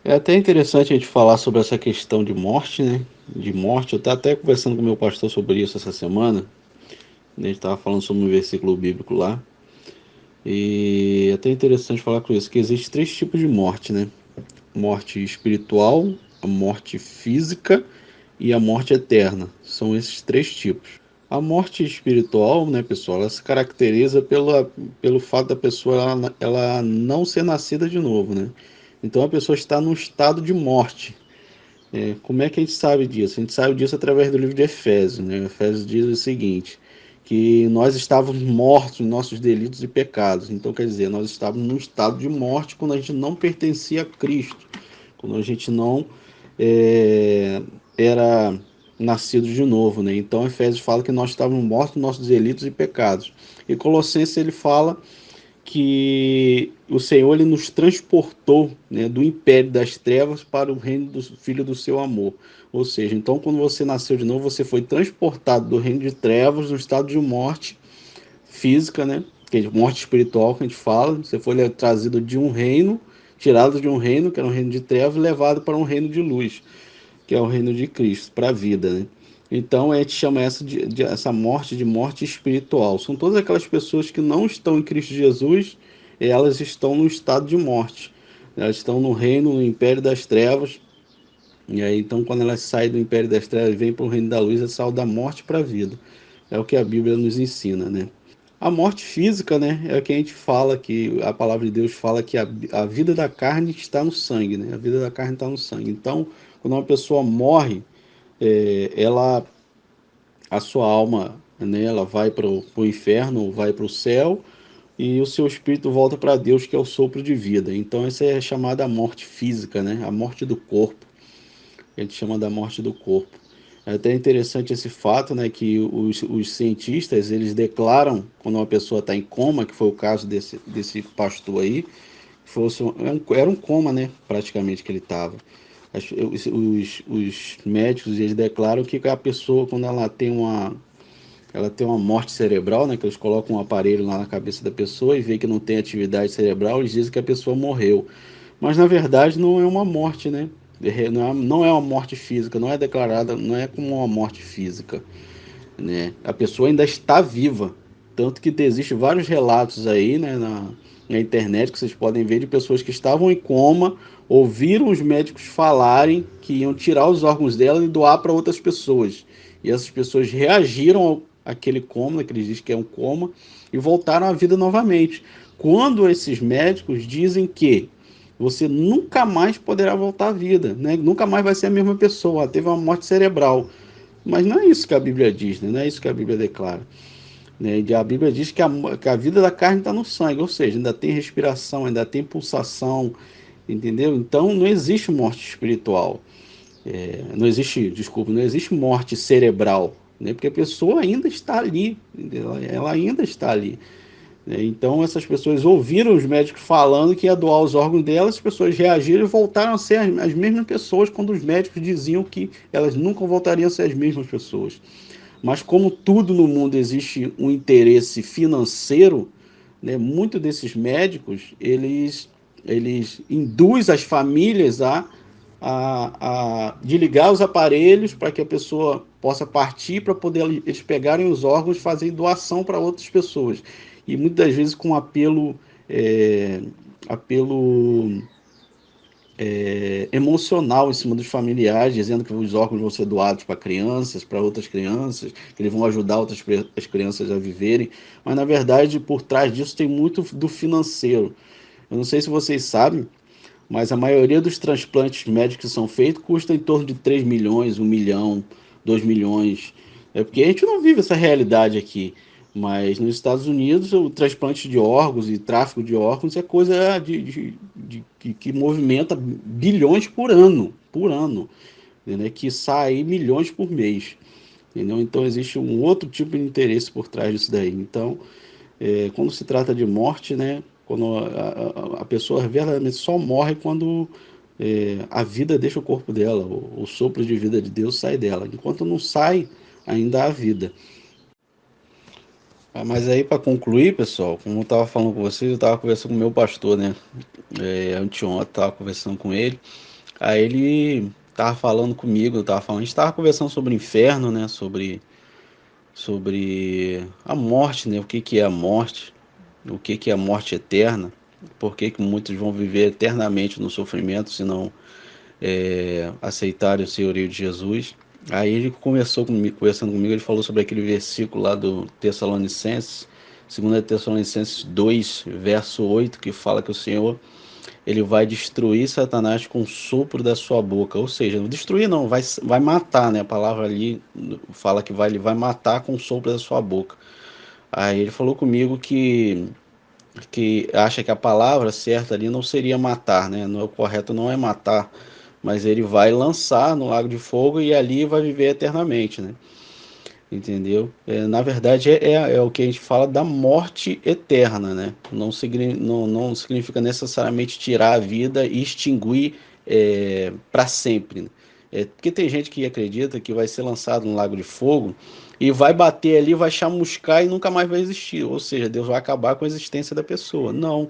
É até interessante a gente falar sobre essa questão de morte, né? De morte. Eu estava até conversando com o meu pastor sobre isso essa semana. A gente estava falando sobre um versículo bíblico lá. E é até interessante falar com isso, que existe três tipos de morte, né? Morte espiritual, a morte física e a morte eterna. São esses três tipos. A morte espiritual, né, pessoal, ela se caracteriza pelo fato da pessoa ela não ser nascida de novo, né? Então a pessoa está num estado de morte. Como é que a gente sabe disso? A gente sabe disso através do livro de Efésios, né? Efésios diz o seguinte, que nós estávamos mortos em nossos delitos e pecados. Então, quer dizer, nós estávamos num estado de morte quando a gente não pertencia a Cristo, quando a gente não é, era nascido de novo, né? Então, Efésios fala que nós estávamos mortos em nossos delitos e pecados. E Colossenses ele fala que o Senhor ele nos transportou, né, do império das trevas para o reino do Filho do seu amor. Ou seja, então quando você nasceu de novo, você foi transportado do reino de trevas, no estado de morte física, né, que é morte espiritual que a gente fala, você foi trazido de um reino, tirado de um reino, que era um reino de trevas, levado para um reino de luz, que é o reino de Cristo, para a vida, né? Então a gente chama essa morte de morte espiritual. São todas aquelas pessoas que não estão em Cristo Jesus, e elas estão no estado de morte. Elas estão no reino, no império das trevas. E aí então quando elas saem do império das trevas e vêm para o reino da luz, elas saem da morte para a vida. É o que a Bíblia nos ensina, né? A morte física, né, é o que a gente fala, que a palavra de Deus fala que a vida da carne está no sangue, né? A vida da carne está no sangue. Então, quando uma pessoa morre, ela a sua alma, né, ela vai para o inferno, vai para o céu, e o seu espírito volta para Deus, que é o sopro de vida. Então essa é chamada morte física, né? A morte do corpo. A gente chama da morte do corpo. É até interessante esse fato, né, que os cientistas eles declaram quando uma pessoa está em coma, que foi o caso desse pastor aí, era um coma, né, praticamente que ele estava. Os médicos eles declaram que a pessoa quando ela tem uma morte cerebral, né? Que eles colocam um aparelho lá na cabeça da pessoa e vê que não tem atividade cerebral, eles dizem que a pessoa morreu. Mas na verdade não é uma morte, né? Não é uma morte física, não é declarada, não é como uma morte física, né? A pessoa ainda está viva. Tanto que existem vários relatos aí, né, na internet que vocês podem ver de pessoas que estavam em coma, ouviram os médicos falarem que iam tirar os órgãos dela e doar para outras pessoas. E essas pessoas reagiram àquele coma, que eles dizem que é um coma, e voltaram à vida novamente. Quando esses médicos dizem que você nunca mais poderá voltar à vida, né? Nunca mais vai ser a mesma pessoa, teve uma morte cerebral. Mas não é isso que a Bíblia diz, né? Não é isso que a Bíblia declara. Né? A Bíblia diz que a vida da carne está no sangue, ou seja, ainda tem respiração, ainda tem pulsação, entendeu? Então não existe morte espiritual. Não existe, desculpa, não existe morte cerebral, né? Porque a pessoa ainda está ali, entendeu? Ela ainda está ali. Né? Então essas pessoas ouviram os médicos falando que ia doar os órgãos delas, as pessoas reagiram e voltaram a ser as mesmas pessoas quando os médicos diziam que elas nunca voltariam a ser as mesmas pessoas. Mas como tudo no mundo existe um interesse financeiro, né, muitos desses médicos eles induzem as famílias a desligar os aparelhos para que a pessoa possa partir para poder eles pegarem os órgãos e fazerem doação para outras pessoas. E muitas vezes com apelo emocional em cima dos familiares, dizendo que os órgãos vão ser doados para crianças, para outras crianças, que eles vão ajudar as crianças a viverem, mas na verdade por trás disso tem muito do financeiro. Eu não sei se vocês sabem, mas a maioria dos transplantes médicos que são feitos custa em torno de 3 milhões, 1 milhão, 2 milhões. É porque a gente não vive essa realidade aqui. Mas nos Estados Unidos, o transplante de órgãos e tráfico de órgãos é coisa que movimenta bilhões por ano. Por ano. Né? Que sai milhões por mês. Entendeu? Então existe um outro tipo de interesse por trás disso daí. Então, quando se trata de morte, né? Quando a pessoa verdadeiramente só morre quando a vida deixa o corpo dela, o sopro de vida de Deus sai dela. Enquanto não sai, ainda há vida. Mas aí, para concluir, pessoal, como eu estava falando com vocês, eu estava conversando com o meu pastor, né? Anteontem, eu estava conversando com ele. Aí ele tava falando comigo, a gente tava conversando sobre o inferno, né? Sobre a morte, né? O que que é a morte, o que que é a morte eterna, por que que muitos vão viver eternamente no sofrimento se não aceitarem o senhorio de Jesus. Aí ele conversando comigo, ele falou sobre aquele versículo lá do Tessalonicenses, 2 Tessalonicenses 2, verso 8, que fala que o Senhor ele vai destruir Satanás com o sopro da sua boca. Ou seja, destruir não, vai matar, né? A palavra ali fala que ele vai matar com o sopro da sua boca. Aí ele falou comigo que acha que a palavra certa ali não seria matar, né? O correto não é matar, mas ele vai lançar no lago de fogo e ali vai viver eternamente, né? Entendeu? Na verdade, é o que a gente fala da morte eterna, né? Não significa necessariamente tirar a vida e extinguir para sempre, né? Porque tem gente que acredita que vai ser lançado no lago de fogo e vai bater ali, vai chamuscar e nunca mais vai existir. Ou seja, Deus vai acabar com a existência da pessoa. Não.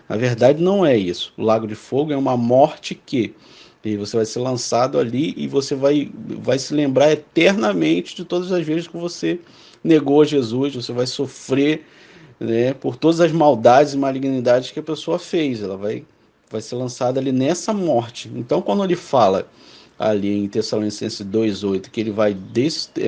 A verdade não é isso. O lago de fogo é uma morte que e você vai ser lançado ali e você vai se lembrar eternamente de todas as vezes que você negou a Jesus, você vai sofrer, né, por todas as maldades e malignidades que a pessoa fez. Vai ser lançada ali nessa morte. Então, quando ele fala ali em Tessalonicenses 2:8 que ele vai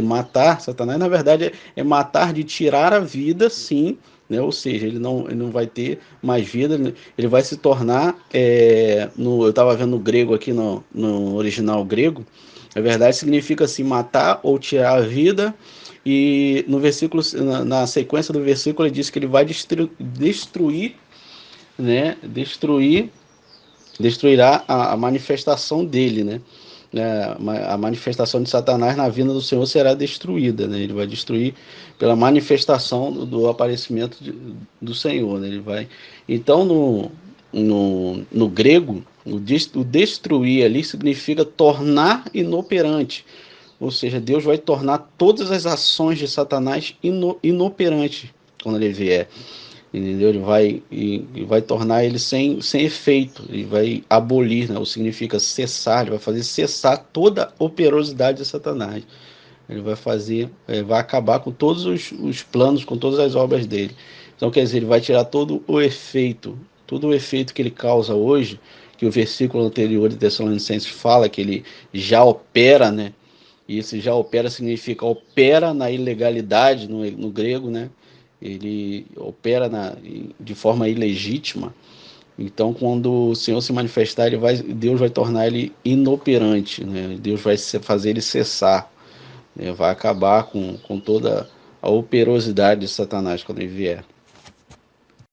matar Satanás, na verdade é matar de tirar a vida, sim, né? Ou seja, ele não vai ter mais vida, ele vai se tornar, eu estava vendo no grego aqui, no original grego, na verdade significa assim, matar ou tirar a vida, e no versículo, na sequência do versículo, ele diz que ele vai destruir, né? Destruirá a manifestação dele, né? A manifestação de Satanás na vinda do Senhor será destruída, né? Ele vai destruir pela manifestação do aparecimento do Senhor, né? Ele vai. Então, no grego, o destruir ali significa tornar inoperante, ou seja, Deus vai tornar todas as ações de Satanás inoperantes quando ele vier. Entendeu? Ele vai tornar ele sem efeito, ele vai abolir, né? Ou significa cessar, ele vai fazer cessar toda a operosidade de Satanás. Ele vai fazer, vai acabar com todos os planos, com todas as obras dele. Então, quer dizer, ele vai tirar todo o efeito que ele causa hoje, que o versículo anterior de Tessalonicenses fala que ele já opera, né? E esse já opera significa opera na ilegalidade no grego, né? Ele opera de forma ilegítima. Então, quando o Senhor se manifestar, Deus vai tornar ele inoperante, né? Deus vai fazer ele cessar, né? Vai acabar com toda a operosidade de Satanás quando ele vier.